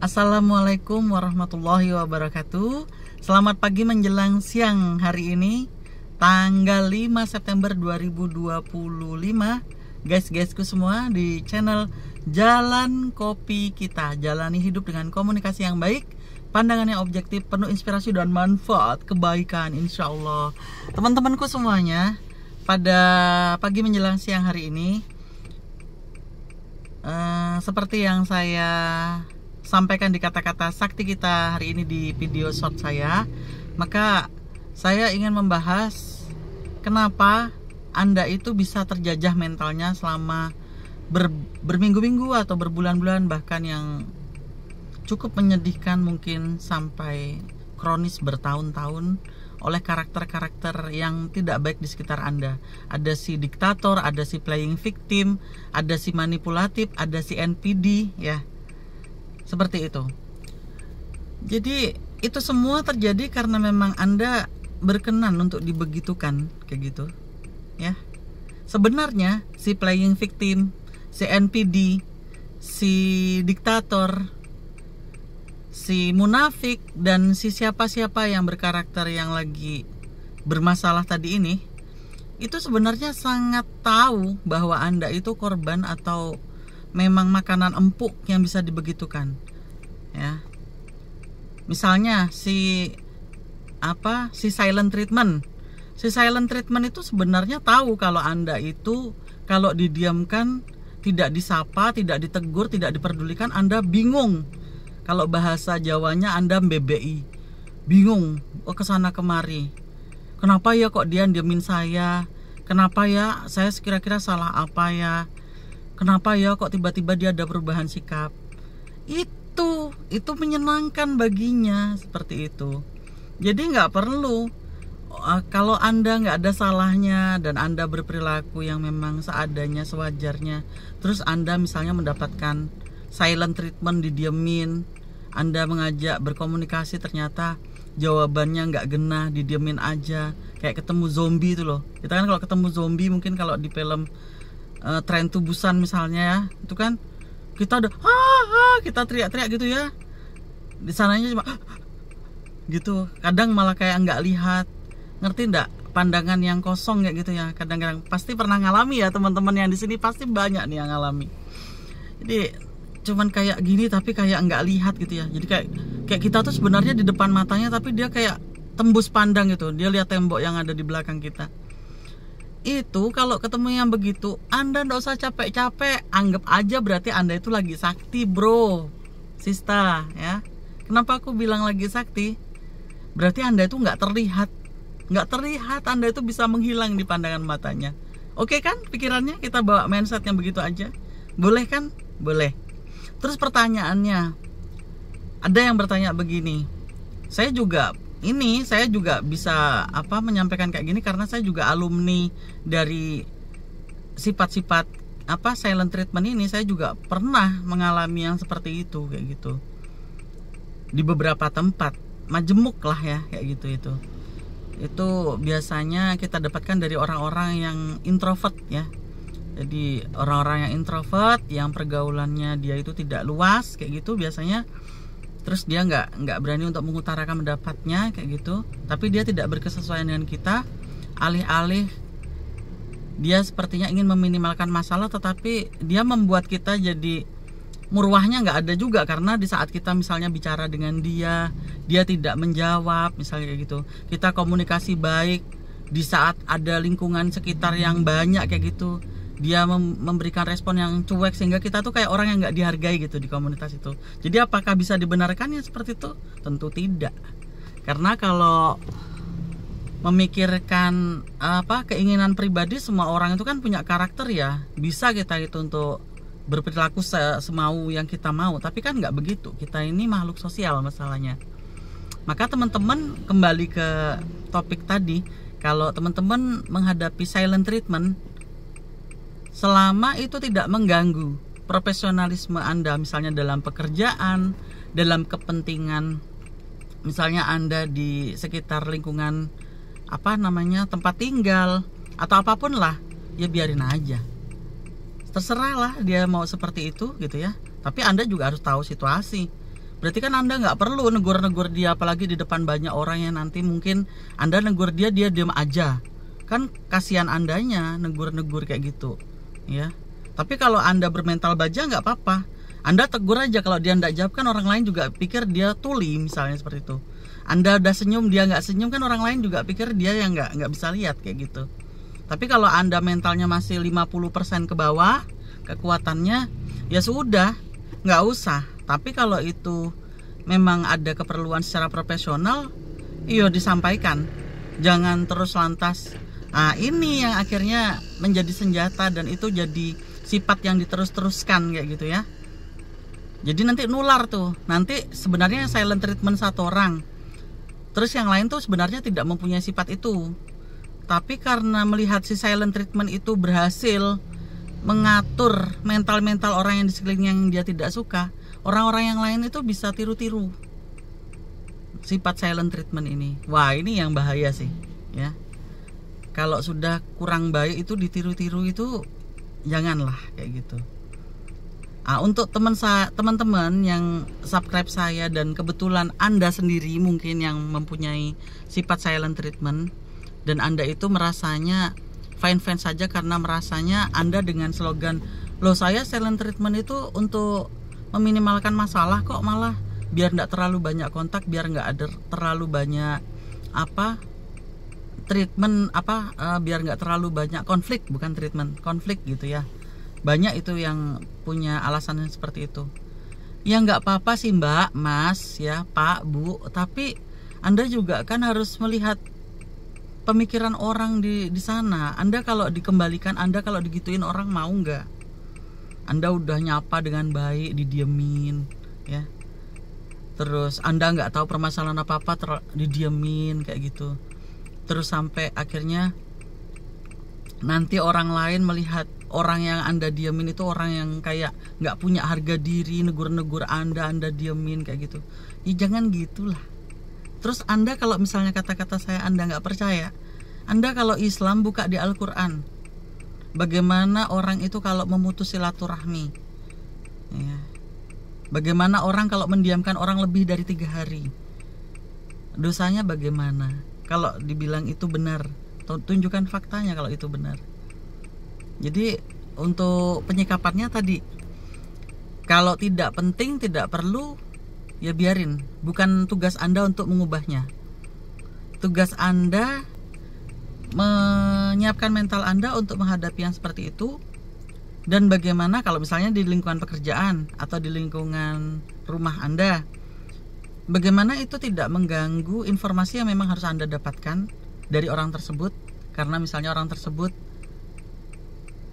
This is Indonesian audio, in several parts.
Assalamualaikum warahmatullahi wabarakatuh. Selamat pagi menjelang siang hari ini, tanggal 5 September 2025. Guys-guysku semua di channel Jalan Kopi Kita. Jalani hidup dengan komunikasi yang baik, pandangan yang objektif, penuh inspirasi dan manfaat kebaikan, insya Allah. Teman-temanku semuanya, pada pagi menjelang siang hari ini, seperti yang saya sampaikan di kata-kata sakti kita hari ini di video short saya, maka saya ingin membahas kenapa Anda itu bisa terjajah mentalnya selama berminggu-minggu atau berbulan-bulan, bahkan yang cukup menyedihkan mungkin sampai kronis bertahun-tahun oleh karakter-karakter yang tidak baik di sekitar Anda. Ada si diktator, ada si playing victim, ada si manipulatif, ada si NPD, ya. Seperti itu. Jadi itu semua terjadi karena memang Anda berkenan untuk dibegitukan kayak gitu, ya. Sebenarnya si playing victim, si NPD, si diktator, si munafik, dan si siapa-siapa yang berkarakter yang lagi bermasalah tadi ini, itu sebenarnya sangat tahu bahwa Anda itu korban atau memang makanan empuk yang bisa dibegitukan, ya. Misalnya si silent treatment. Si silent treatment itu sebenarnya tahu kalau Anda itu kalau didiamkan, tidak disapa, tidak ditegur, tidak diperdulikan, Anda bingung. Kalau bahasa Jawanya Anda mbebei, bingung, kesana kemari. Kenapa ya kok dia diamin saya? Kenapa ya saya kira-kira salah apa ya? Kenapa ya kok tiba-tiba dia ada perubahan sikap? Itu menyenangkan baginya seperti itu. Jadi nggak perlu kalau Anda nggak ada salahnya dan Anda berperilaku yang memang seadanya, sewajarnya, terus Anda misalnya mendapatkan silent treatment, didiemin, Anda mengajak berkomunikasi ternyata jawabannya nggak genah, didiemin aja, kayak ketemu zombie itu loh. Kita kan kalau ketemu zombie, mungkin kalau di film Train to Busan misalnya, ya, itu kan kita udah kita teriak-teriak gitu ya, di sananya cuma gitu. Kadang malah kayak nggak lihat, ngerti nggak, pandangan yang kosong kayak gitu ya. Kadang-kadang pasti pernah ngalami ya, teman-teman yang di sini pasti banyak nih yang ngalami. Jadi cuman kayak gini tapi kayak nggak lihat gitu ya. Jadi kayak kita tuh sebenarnya di depan matanya, tapi dia kayak tembus pandang gitu, dia lihat tembok yang ada di belakang kita. Itu kalau ketemu yang begitu, Anda nggak usah capek-capek, anggap aja berarti Anda itu lagi sakti, bro, sista, ya. Kenapa aku bilang lagi sakti? Berarti Anda itu nggak terlihat, Anda itu bisa menghilang di pandangan matanya. Oke kan pikirannya? Kita bawa mindset yang begitu aja, boleh kan? Boleh. Terus pertanyaannya, ada yang bertanya begini, saya juga bisa menyampaikan kayak gini karena saya juga alumni dari sifat-sifat silent treatment ini. Saya juga pernah mengalami yang seperti itu, kayak gitu, di beberapa tempat majemuk lah ya, kayak gitu. Itu biasanya kita dapatkan dari orang-orang yang introvert, ya. Jadi orang-orang yang introvert, yang pergaulannya dia itu tidak luas kayak gitu biasanya. Terus dia nggak berani untuk mengutarakan pendapatnya kayak gitu, tapi dia tidak berkesesuaian dengan kita. Alih-alih dia sepertinya ingin meminimalkan masalah, tetapi dia membuat kita jadi murwahnya nggak ada juga, karena di saat kita misalnya bicara dengan dia tidak menjawab misalnya kayak gitu. Kita komunikasi baik di saat ada lingkungan sekitar yang banyak kayak gitu, dia memberikan respon yang cuek sehingga kita tuh kayak orang yang nggak dihargai gitu di komunitas itu. Jadi apakah bisa dibenarkan ya seperti itu? Tentu tidak. Karena kalau memikirkan keinginan pribadi, semua orang itu kan punya karakter, ya. Bisa kita itu untuk berperilaku semau yang kita mau, tapi kan nggak begitu. Kita ini makhluk sosial masalahnya. Maka teman-teman kembali ke topik tadi, kalau teman-teman menghadapi silent treatment, selama itu tidak mengganggu profesionalisme Anda, misalnya dalam pekerjaan, dalam kepentingan, misalnya Anda di sekitar lingkungan tempat tinggal atau apapun lah, ya biarin aja. Terserah lah dia mau seperti itu gitu ya. Tapi Anda juga harus tahu situasi. Berarti kan Anda nggak perlu negur-negur dia, apalagi di depan banyak orang yang nanti mungkin Anda negur dia diam aja. Kan kasihan Andanya negur-negur kayak gitu, ya. Tapi kalau Anda bermental baja nggak apa-apa. Anda tegur aja, kalau dia nggak jawab kan orang lain juga pikir dia tuli misalnya seperti itu. Anda udah senyum, dia nggak senyum kan orang lain juga pikir dia yang nggak bisa lihat kayak gitu. Tapi kalau Anda mentalnya masih 50% ke bawah kekuatannya, ya sudah, nggak usah. Tapi kalau itu memang ada keperluan secara profesional, iya disampaikan. Jangan terus lantas. Nah ini yang akhirnya menjadi senjata, dan itu jadi sifat yang diterus-teruskan kayak gitu ya. Jadi nanti nular tuh. Nanti sebenarnya silent treatment satu orang, terus yang lain tuh sebenarnya tidak mempunyai sifat itu. Tapi karena melihat si silent treatment itu berhasil mengatur mental-mental orang yang di sekeliling yang dia tidak suka, orang-orang yang lain itu bisa tiru-tiru sifat silent treatment ini. Wah ini yang bahaya sih ya. Kalau sudah kurang baik itu ditiru-tiru itu janganlah kayak gitu. Untuk teman-teman yang subscribe saya dan kebetulan Anda sendiri mungkin yang mempunyai sifat silent treatment, dan Anda itu merasanya fine-fine saja karena merasanya Anda dengan slogan, loh saya silent treatment itu untuk meminimalkan masalah kok, malah biar nggak terlalu banyak kontak, biar nggak ada terlalu banyak biar nggak terlalu banyak konflik, bukan treatment, konflik gitu ya. Banyak itu yang punya alasan seperti itu. Ya nggak apa-apa sih Mbak, Mas, ya Pak, Bu. Tapi Anda juga kan harus melihat pemikiran orang di sana. Anda kalau dikembalikan, Anda kalau digituin orang mau nggak? Anda udah nyapa dengan baik, didiemin, ya. Terus Anda nggak tahu permasalahan apa-apa, didiemin kayak gitu. Terus sampai akhirnya nanti orang lain melihat orang yang Anda diamin itu orang yang kayak nggak punya harga diri, negur-negur Anda diemin kayak gitu. Ya jangan gitulah. Terus Anda kalau misalnya kata-kata saya Anda nggak percaya, Anda kalau Islam buka di Al-Quran, bagaimana orang itu kalau memutus silaturahmi, ya. Bagaimana orang kalau mendiamkan orang lebih dari 3 hari, dosanya bagaimana? Kalau dibilang itu benar, tunjukkan faktanya kalau itu benar. Jadi untuk penyikapannya tadi, kalau tidak penting, tidak perlu, ya biarin. Bukan tugas Anda untuk mengubahnya. Tugas Anda menyiapkan mental Anda untuk menghadapi yang seperti itu. Dan bagaimana kalau misalnya di lingkungan pekerjaan atau di lingkungan rumah Anda, bagaimana itu tidak mengganggu informasi yang memang harus Anda dapatkan dari orang tersebut, karena misalnya orang tersebut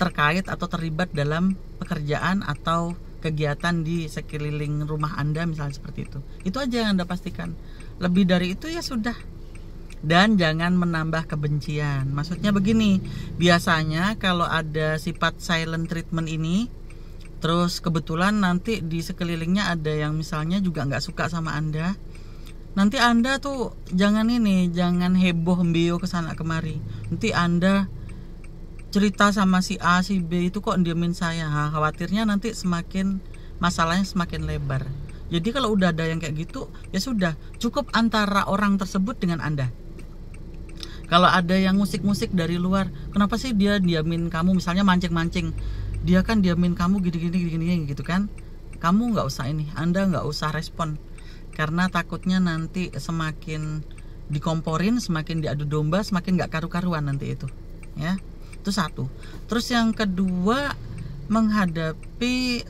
terkait atau terlibat dalam pekerjaan atau kegiatan di sekeliling rumah Anda misalnya seperti itu. Itu aja yang Anda pastikan. Lebih dari itu ya sudah. Dan jangan menambah kebencian. Maksudnya begini, biasanya kalau ada sifat silent treatment ini, terus kebetulan nanti di sekelilingnya ada yang misalnya juga nggak suka sama Anda, nanti Anda tuh jangan heboh mbio kesana kemari. Nanti Anda cerita sama si A, si B itu kok diamin saya. Khawatirnya nanti masalahnya semakin lebar. Jadi kalau udah ada yang kayak gitu, ya sudah, cukup antara orang tersebut dengan Anda. Kalau ada yang musik-musik dari luar, kenapa sih dia diamin kamu, misalnya mancing-mancing, dia kan diamin kamu gini gitu kan, kamu nggak usah Anda nggak usah respon, karena takutnya nanti semakin dikomporin, semakin diadu domba, semakin nggak karu-karuan nanti itu, ya. Itu satu. Terus yang kedua, menghadapi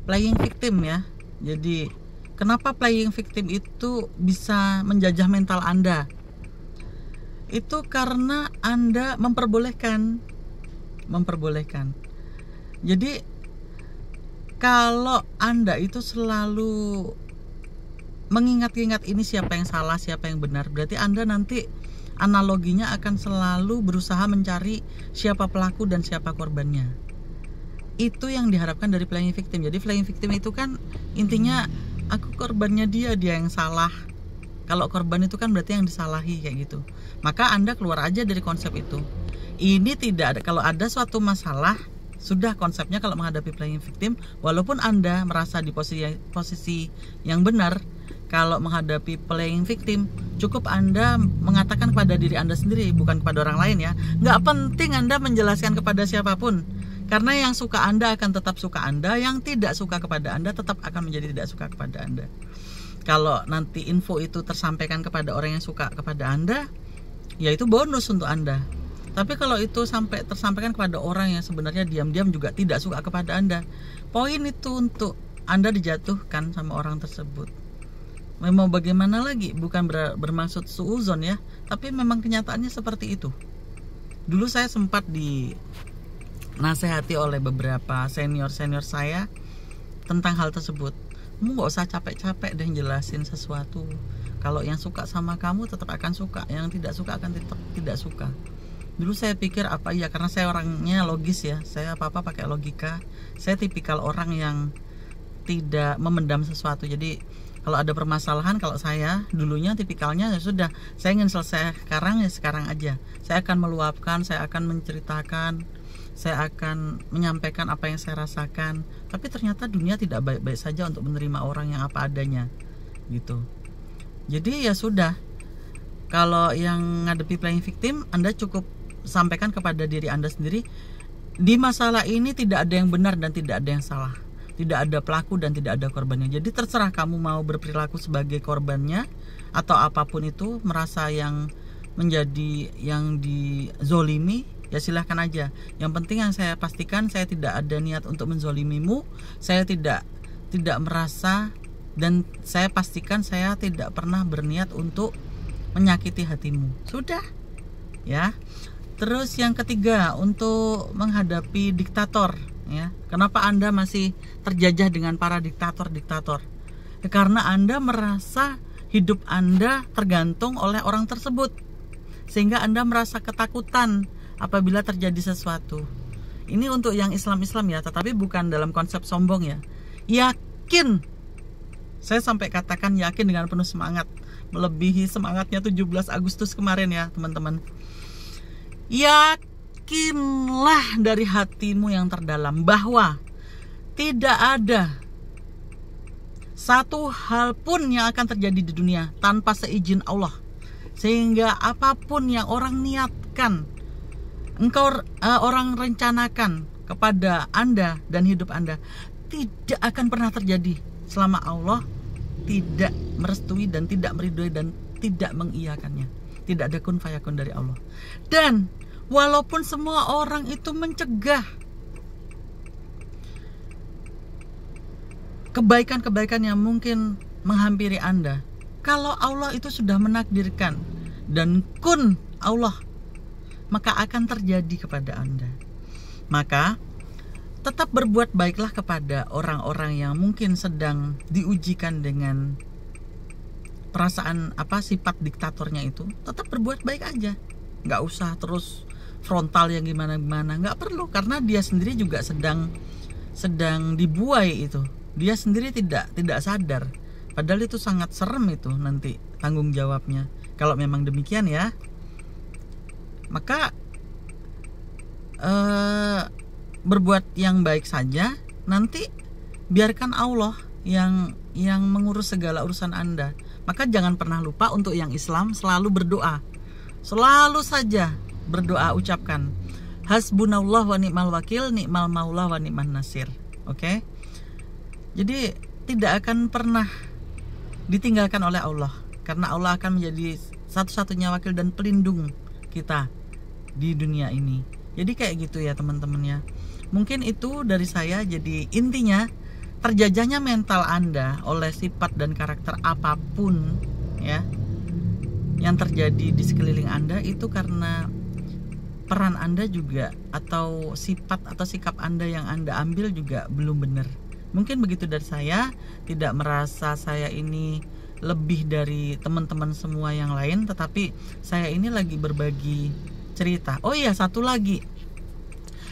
playing victim ya. Jadi kenapa playing victim itu bisa menjajah mental Anda? Itu karena Anda memperbolehkan. Jadi kalau Anda itu selalu mengingat-ingat ini siapa yang salah, siapa yang benar, berarti Anda nanti analoginya akan selalu berusaha mencari siapa pelaku dan siapa korbannya. Itu yang diharapkan dari playing victim. Jadi playing victim itu kan intinya aku korbannya, dia yang salah. Kalau korban itu kan berarti yang disalahi kayak gitu. Maka Anda keluar aja dari konsep itu. Ini tidak ada, kalau ada suatu masalah Sudah konsepnya kalau menghadapi playing victim, walaupun Anda merasa di posisi yang benar, kalau menghadapi playing victim, cukup Anda mengatakan kepada diri Anda sendiri, bukan kepada orang lain ya. Nggak penting Anda menjelaskan kepada siapapun, karena yang suka Anda akan tetap suka Anda, yang tidak suka kepada Anda tetap akan menjadi tidak suka kepada Anda. Kalau nanti info itu tersampaikan kepada orang yang suka kepada Anda, ya itu bonus untuk Anda. Tapi kalau itu sampai tersampaikan kepada orang yang sebenarnya diam-diam juga tidak suka kepada Anda, poin itu untuk Anda dijatuhkan sama orang tersebut. Memang bagaimana lagi, bukan bermaksud suuzon ya, tapi memang kenyataannya seperti itu. Dulu saya sempat dinasehati oleh beberapa senior-senior saya tentang hal tersebut. Kamu gak usah capek-capek deh jelasin sesuatu. Kalau yang suka sama kamu tetap akan suka, yang tidak suka akan tetap tidak suka. Dulu saya pikir apa iya, karena saya orangnya logis ya, saya apa-apa pakai logika. Saya tipikal orang yang tidak memendam sesuatu. Jadi kalau ada permasalahan, kalau saya dulunya tipikalnya ya sudah, saya ingin selesai sekarang ya sekarang aja. Saya akan meluapkan, saya akan menceritakan, saya akan menyampaikan apa yang saya rasakan. Tapi ternyata dunia tidak baik-baik saja untuk menerima orang yang apa adanya gitu. Jadi ya sudah, kalau yang ngadepi playing victim, Anda cukup sampaikan kepada diri Anda sendiri, di masalah ini tidak ada yang benar dan tidak ada yang salah, tidak ada pelaku dan tidak ada korbannya. Jadi terserah kamu mau berperilaku sebagai korbannya atau apapun itu, merasa yang menjadi yang dizolimi, ya silahkan aja. Yang penting yang saya pastikan, saya tidak ada niat untuk menzolimimu. Saya tidak merasa, dan saya pastikan saya tidak pernah berniat untuk menyakiti hatimu. Sudah ya. Terus yang ketiga, untuk menghadapi diktator ya. Kenapa Anda masih terjajah dengan para diktator-diktator? Ya, karena Anda merasa hidup Anda tergantung oleh orang tersebut, sehingga Anda merasa ketakutan apabila terjadi sesuatu. Ini untuk yang Islam-Islam ya, tetapi bukan dalam konsep sombong ya. Yakin, saya sampai katakan yakin dengan penuh semangat, melebihi semangatnya 17 Agustus kemarin ya teman-teman. Yakinlah dari hatimu yang terdalam bahwa tidak ada satu hal pun yang akan terjadi di dunia tanpa seizin Allah. Sehingga apapun yang orang niatkan, orang rencanakan kepada Anda dan hidup Anda, tidak akan pernah terjadi selama Allah tidak merestui dan tidak meridhoi dan tidak mengiyakannya. Tidak ada kun fayakun dari Allah. Dan walaupun semua orang itu mencegah kebaikan-kebaikan yang mungkin menghampiri Anda, kalau Allah itu sudah menakdirkan dan kun Allah, maka akan terjadi kepada Anda. Maka tetap berbuat baiklah kepada orang-orang yang mungkin sedang diujikan dengan perasaan sifat diktatornya itu. Tetap berbuat baik aja, nggak usah terus frontal yang gimana-gimana, nggak perlu, karena dia sendiri juga sedang dibuai itu. Dia sendiri tidak sadar, padahal itu sangat serem itu nanti tanggung jawabnya kalau memang demikian ya. Maka berbuat yang baik saja, nanti biarkan Allah yang mengurus segala urusan Anda. Maka jangan pernah lupa untuk yang Islam selalu berdoa. Selalu saja berdoa, ucapkan hasbunallah wa ni'mal wakil, ni'mal maula wa ni'man nasir. Oke? Jadi tidak akan pernah ditinggalkan oleh Allah, karena Allah akan menjadi satu-satunya wakil dan pelindung kita di dunia ini. Jadi kayak gitu ya teman-teman ya. Mungkin itu dari saya. Jadi intinya, terjajahnya mental Anda oleh sifat dan karakter apapun ya yang terjadi di sekeliling Anda, itu karena peran Anda juga, atau sifat atau sikap Anda yang Anda ambil juga belum benar. Mungkin begitu dari saya. Tidak merasa saya ini lebih dari teman-teman semua yang lain, tetapi saya ini lagi berbagi cerita. Oh iya, satu lagi,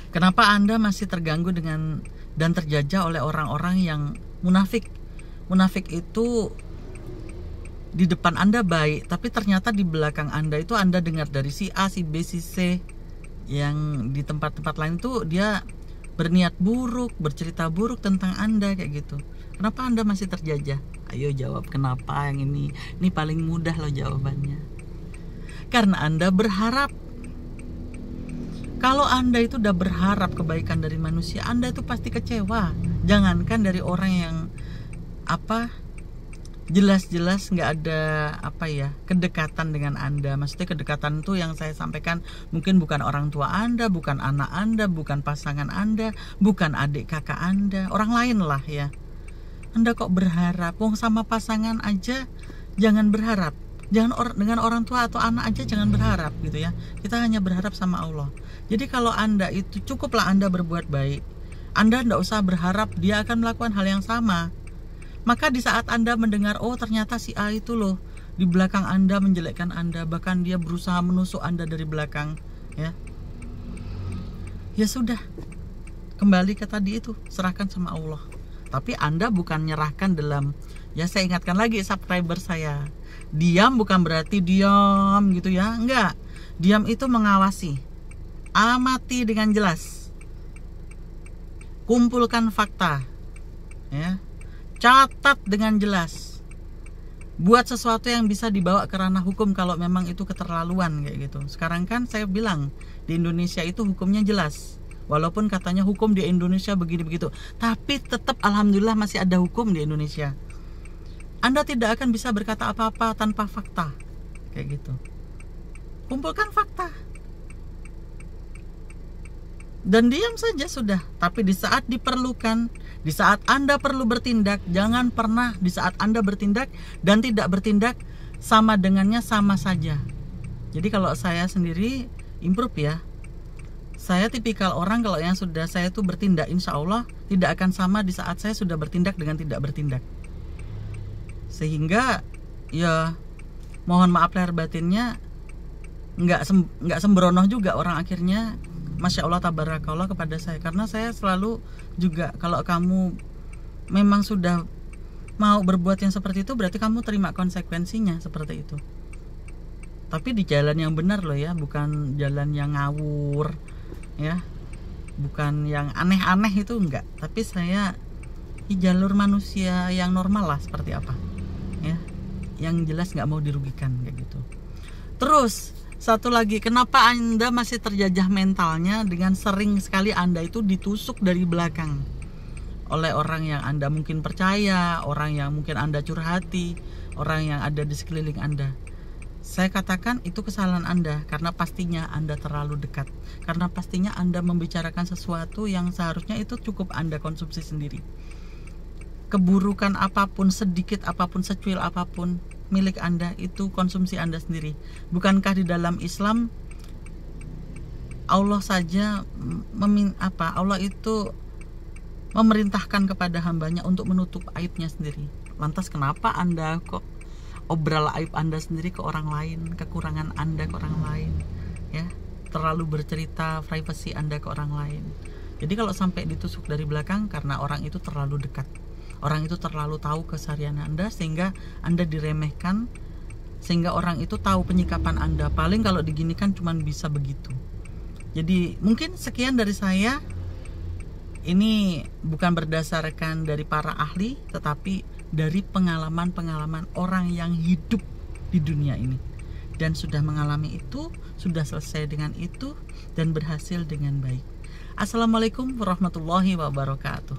kenapa Anda masih terganggu dengan dan terjajah oleh orang-orang yang munafik? Munafik itu di depan Anda baik, tapi ternyata di belakang Anda itu Anda dengar dari si A, si B, si C, yang di tempat-tempat lain itu dia berniat buruk, bercerita buruk tentang Anda kayak gitu. Kenapa Anda masih terjajah? Ayo jawab kenapa yang ini. Ini paling mudah loh jawabannya. Karena Anda berharap. Kalau Anda itu udah berharap kebaikan dari manusia, Anda itu pasti kecewa. Jangankan dari orang yang jelas-jelas nggak ada kedekatan dengan Anda. Maksudnya kedekatan itu yang saya sampaikan mungkin bukan orang tua Anda, bukan anak Anda, bukan pasangan Anda, bukan adik kakak Anda, orang lain lah ya. Anda kok berharap? Wong sama pasangan aja jangan berharap. Jangan dengan orang tua atau anak aja jangan berharap gitu ya. Kita hanya berharap sama Allah. Jadi kalau Anda itu cukuplah Anda berbuat baik. Anda tidak usah berharap dia akan melakukan hal yang sama. Maka di saat Anda mendengar, oh ternyata si A itu loh di belakang Anda menjelekkan Anda, bahkan dia berusaha menusuk Anda dari belakang, ya. Ya sudah, kembali ke tadi itu, serahkan sama Allah. Tapi Anda bukan nyerahkan dalam, ya saya ingatkan lagi subscriber saya, diam bukan berarti diam gitu ya, enggak. Diam itu mengawasi. Amati dengan jelas. Kumpulkan fakta, ya. Catat dengan jelas. Buat sesuatu yang bisa dibawa ke ranah hukum kalau memang itu keterlaluan kayak gitu. Sekarang kan saya bilang di Indonesia itu hukumnya jelas. Walaupun katanya hukum di Indonesia begini begitu, tapi tetap alhamdulillah masih ada hukum di Indonesia. Anda tidak akan bisa berkata apa-apa tanpa fakta kayak gitu. Kumpulkan fakta. Dan diam saja sudah. Tapi di saat diperlukan, di saat Anda perlu bertindak, jangan pernah di saat Anda bertindak dan tidak bertindak sama dengannya sama saja. Jadi kalau saya sendiri improve ya, saya tipikal orang kalau yang sudah saya tuh bertindak, insya Allah tidak akan sama di saat saya sudah bertindak dengan tidak bertindak. Sehingga ya mohon maaf lahir batinnya, nggak sembrono juga orang akhirnya. Masya Allah tabarakallah kepada saya. Karena saya selalu juga, kalau kamu memang sudah mau berbuat yang seperti itu, berarti kamu terima konsekuensinya seperti itu. Tapi di jalan yang benar loh ya, bukan jalan yang ngawur ya, bukan yang aneh-aneh itu enggak. Tapi saya di jalur manusia yang normal lah, seperti apa ya, yang jelas nggak mau dirugikan kayak gitu. Terus satu lagi, kenapa Anda masih terjajah mentalnya dengan sering sekali Anda itu ditusuk dari belakang oleh orang yang Anda mungkin percaya, orang yang mungkin Anda curhati, orang yang ada di sekeliling Anda. Saya katakan itu kesalahan Anda, karena pastinya Anda terlalu dekat. Karena pastinya Anda membicarakan sesuatu yang seharusnya itu cukup Anda konsumsi sendiri. Keburukan apapun, sedikit apapun, secuil apapun milik Anda, itu konsumsi Anda sendiri. Bukankah di dalam Islam Allah saja Allah itu memerintahkan kepada hambanya untuk menutup aibnya sendiri. Lantas kenapa Anda kok obral aib Anda sendiri ke orang lain, kekurangan Anda ke orang lain ya, terlalu bercerita privasi Anda ke orang lain. Jadi kalau sampai ditusuk dari belakang karena orang itu terlalu dekat, orang itu terlalu tahu keseharian Anda, sehingga Anda diremehkan, sehingga orang itu tahu penyikapan Anda. Paling kalau diginikan cuma bisa begitu. Jadi mungkin sekian dari saya. Ini bukan berdasarkan dari para ahli, tetapi dari pengalaman-pengalaman orang yang hidup di dunia ini dan sudah mengalami itu, sudah selesai dengan itu, dan berhasil dengan baik. Assalamualaikum warahmatullahi wabarakatuh.